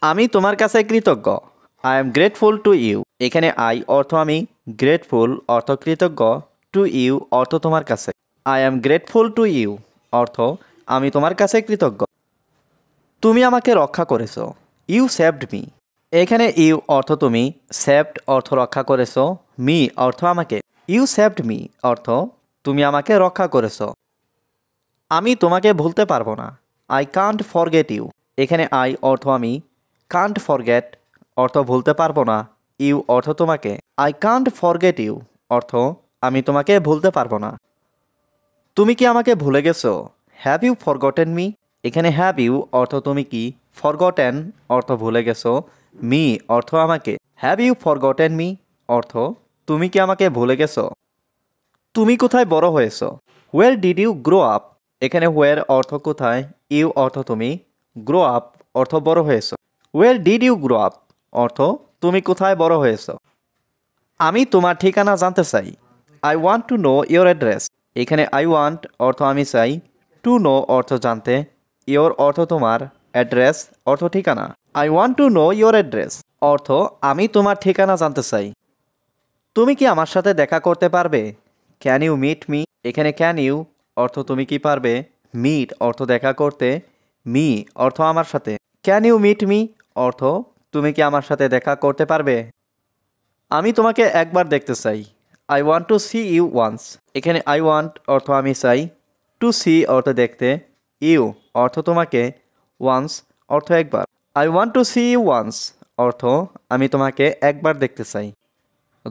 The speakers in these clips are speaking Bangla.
আমি তোমার কাছে কৃতজ্ঞ। I am grateful to you. এখানে আই অর্থ আমি, গ্রেটফুল অর্থ কৃতজ্ঞ, টু ইউ অর্থ তোমার কাছে। I am grateful to you অর্থ আমি তোমার কাছে কৃতজ্ঞ। তুমি আমাকে রক্ষা করেছো। You saved me. এখানে ইউ অর্থ তুমি, সেভড অর্থ রক্ষা করেছো, মি অর্থ আমাকে। ইউ সেভড মি অর্থ তুমি আমাকে রক্ষা করেছো। আমি তোমাকে ভুলতে পারবো না। I can't forget you. এখানে আই অর্থ আমি, কান্ট ফরগেট অর্থ ভুলতে পারবো না, ইউ অর্থ তোমাকে। আই কান্ট ফরগেট ইউ অর্থ আমি তোমাকে ভুলতে পারবো না। তুমি কি আমাকে ভুলে গেছো? Have you forgotten me. এখানে হ্যাভ ইউ অর্থ তুমি কি, ফরগটেন অর্থ ভুলে গেছো, মি অর্থ আমাকে। হ্যাভ ইউ ফরগটেন মি অর্থ তুমি কি আমাকে ভুলে গেছো। তুমি কোথায় বড় হয়েছো? Where did you grow up. এখানে হোয়ার অর্থ কোথায়, ইউ অর্থ তুমি, গ্রো আপ অর্থ বড় হয়েছো। Where did you grow up অর্থ তুমি কোথায় বড় হয়েছো। আমি তোমার ঠিকানা জানতে চাই। I want to know your address. এখানে আই ওয়ান্ট অর্থ আমি চাই, টু নো অর্থ জানতে, ইয়োর অর্থ তোমার, অ্যাড্রেস অর্থ ঠিকানা। I want to know your address অর্থ আমি তোমার ঠিকানা জানতে চাই। তুমি কি আমার সাথে দেখা করতে পারবে? Can you meet me. এখানে ক্যান ইউ অর্থ তুমি কি পারবে, মিট অর্থ দেখা করতে, মি অর্থ আমার সাথে। ক্যান ইউ মিট মি অর্থ তুমি কি আমার সাথে দেখা করতে পারবে। আমি তোমাকে একবার দেখতে চাই। I want to see you once. এখানে আই ওয়ান্ট অর্থ আমি চাই, টু সি অর্থ দেখতে, ইউ অর্থ তোমাকে, ওয়ান্স অর্থ একবার। I want to see you once অর্থ আমি তোমাকে একবার দেখতে চাই।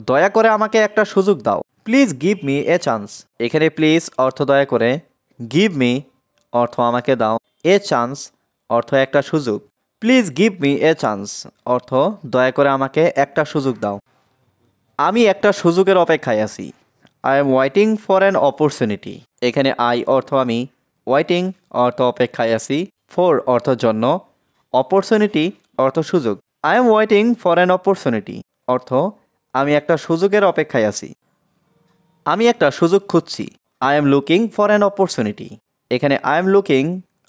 দয়া করে আমাকে একটা সুযোগ দাও। Please give me a chance. এখানে প্লিজ অর্থ দয়া করে, গিভ মি অর্থ আমাকে দাও, এ চান্স অর্থ একটা সুযোগ। Please give me a chance অর্থ দয়া করে আমাকে একটা সুযোগ দাও। আমি একটা সুযোগের অপেক্ষায় আছি। I am waiting for an opportunity. এখানে আই অর্থ আমি, ওয়েটিং অর্থ অপেক্ষায় আছি, ফর অর্থ জন্য, অপরচুনিটি অর্থ সুযোগ। I am waiting for an opportunity অর্থ আমি একটা সুযোগের অপেক্ষায় আছি। আমি একটা সুযোগ খুঁজছি। I am looking for an opportunity. এখানে আই এম লুকিং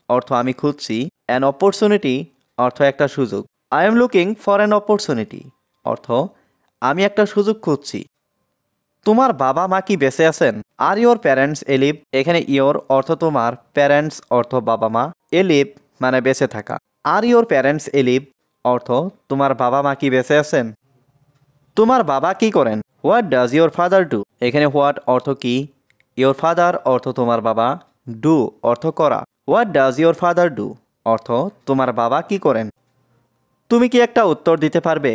অর্থ আমি খুঁজছি, অ্যান অপরচুনিটি অর্থ একটা সুযোগ। I am looking for an opportunity অর্থ আমি একটা সুযোগ খুঁজছি। তোমার বাবা মা কি বেঁচে আছেন? আর ইয়োর প্যারেন্টস এলিভ। এখানে ইয়োর অর্থ তোমার, প্যারেন্টস অর্থ বাবা মা, এলিভ মানে বেঁচে থাকা। আর ইয়োর প্যারেন্টস এলিভ অর্থ তোমার বাবা মা কি বেঁচে আছেন। তোমার বাবা কি করেন? What does your father do. এখানে হোয়াট অর্থ কি, ইয়োর ফাদার অর্থ তোমার বাবা, ডু অর্থ করা। What does your father do অর্থ তোমার বাবা কি করেন। তুমি কি একটা উত্তর দিতে পারবে?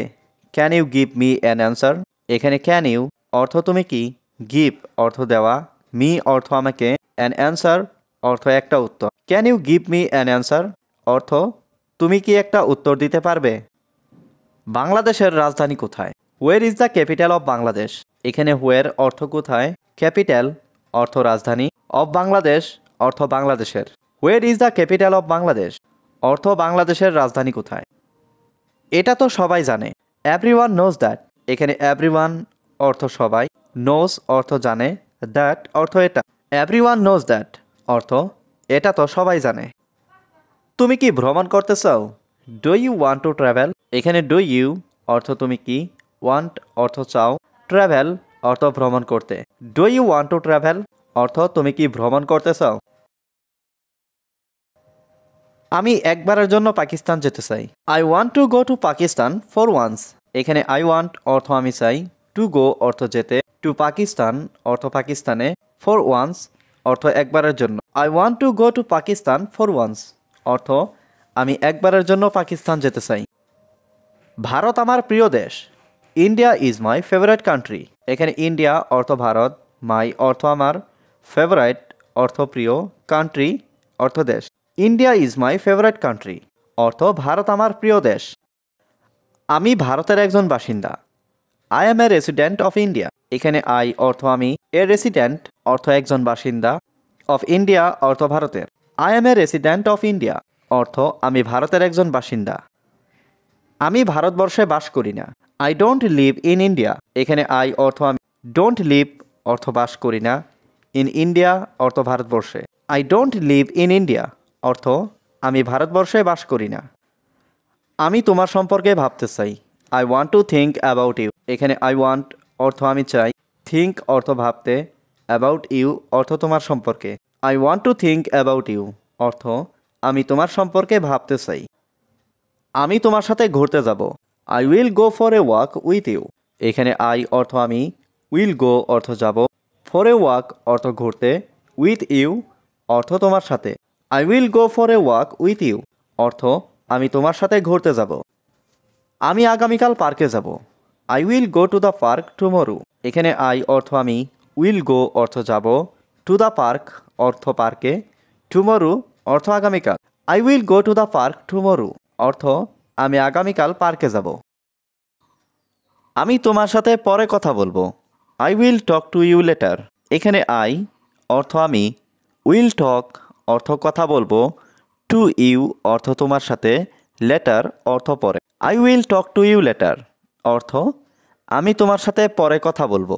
Can you give me an answer. এখানে ক্যান ইউ অর্থ তুমি কি, গিভ অর্থ দেওয়া, মি অর্থ আমাকে, অ্যান অ্যান্সার অর্থ একটা উত্তর। Can you give me an answer অর্থ তুমি কি একটা উত্তর দিতে পারবে। বাংলাদেশের রাজধানী কোথায়? Where is the capital of Bangladesh. এখানে হোয়ার অর্থ কোথায়, ক্যাপিটাল অর্থ রাজধানী, অফ বাংলাদেশ অর্থ বাংলাদেশের। Where is the capital of Bangladesh অর্থ বাংলাদেশের রাজধানী কোথায়। এটা তো সবাই জানে। Everyone knows that. এখানে এভরিওয়ান অর্থ সবাই, নোজ অর্থ জানে, দ্যাট অর্থ এটা। এভরিওয়ান নোজ দ্যাট অর্থ এটা তো সবাই জানে। তুমি কি ভ্রমণ করতে চাও? Do you want to travel. এখানে ডু ইউ অর্থ তুমি কি, ওয়ান্ট অর্থ চাও, ট্রাভেল অর্থ ভ্রমণ করতে। Do you want to travel অর্থ তুমি কি ভ্রমণ করতে চাও। আমি একবারের জন্য পাকিস্তান যেতে চাই। I want to go to Pakistan for once. এখানে আই ওয়ান্ট অর্থ আমি চাই, টু গো অর্থ যেতে, টু পাকিস্তান অর্থ পাকিস্তানে, ফর ওয়ান্স অর্থ একবারের জন্য। I want to go to Pakistan for once অর্থ আমি একবারের জন্য পাকিস্তান যেতে চাই। ভারত আমার প্রিয় দেশ। India is my favourite country. এখানে ইন্ডিয়া অর্থ ভারত, মাই অর্থ আমার, ফেভারিট অর্থ প্রিয়, কান্ট্রি অর্থ দেশ। India is my favourite country অর্থ ভারত আমার প্রিয় দেশ। আমি ভারতের একজন বাসিন্দা। I M A resident of India. এখানে আই অর্থ আমি, এ রেসিডেন্ট অর্থ একজন বাসিন্দা, অফ ইন্ডিয়া অর্থ ভারতের। I M A resident of India অর্থ আমি ভারতের একজন বাসিন্দা। আমি ভারতবর্ষে বাস করি না। I don't live in India. এখানে আই অর্থ আমি, ডোন্ট লিভ অর্থ বাস করি না, ইন ইন্ডিয়া অর্থ ভারতবর্ষে। I don't live in India অর্থ আমি ভারতবর্ষে বাস করি না। আমি তোমার সম্পর্কে ভাবতে চাই। I want to think about you. এখানে আই ওয়ান্ট অর্থ আমি চাই, থিঙ্ক অর্থ ভাবতে, অ্যাবাউট ইউ অর্থ তোমার সম্পর্কে। I want to think about you অর্থ আমি তোমার সম্পর্কে ভাবতে চাই। আমি তোমার সাথে ঘুরতে যাব। I will go for a walk with you. এখানে আই অর্থ আমি, উইল গো অর্থ যাব, ফর এ ওয়াক অর্থ ঘুরতে, উইথ ইউ অর্থ তোমার সাথে। I will go for a walk with you অর্থ আমি তোমার সাথে ঘুরতে যাব। আমি আগামীকাল পার্কে যাব। I will go to the park tomorrow. এখানে আই অর্থ আমি, উইল গো অর্থ যাব, টু দ্য পার্ক অর্থ পার্কে, টুমরো অর্থ আগামীকাল। I will go to the park tomorrow অর্থ আমি আগামীকাল পার্কে যাব। আমি তোমার সাথে পরে কথা বলবো। I will talk to you later. এখানে আই অর্থ আমি, উইল টক অর্থ কথা বলবো, টু ইউ অর্থ তোমার সাথে, লেটার অর্থ পরে। I will talk to you later অর্থ আমি তোমার সাথে পরে কথা বলবো।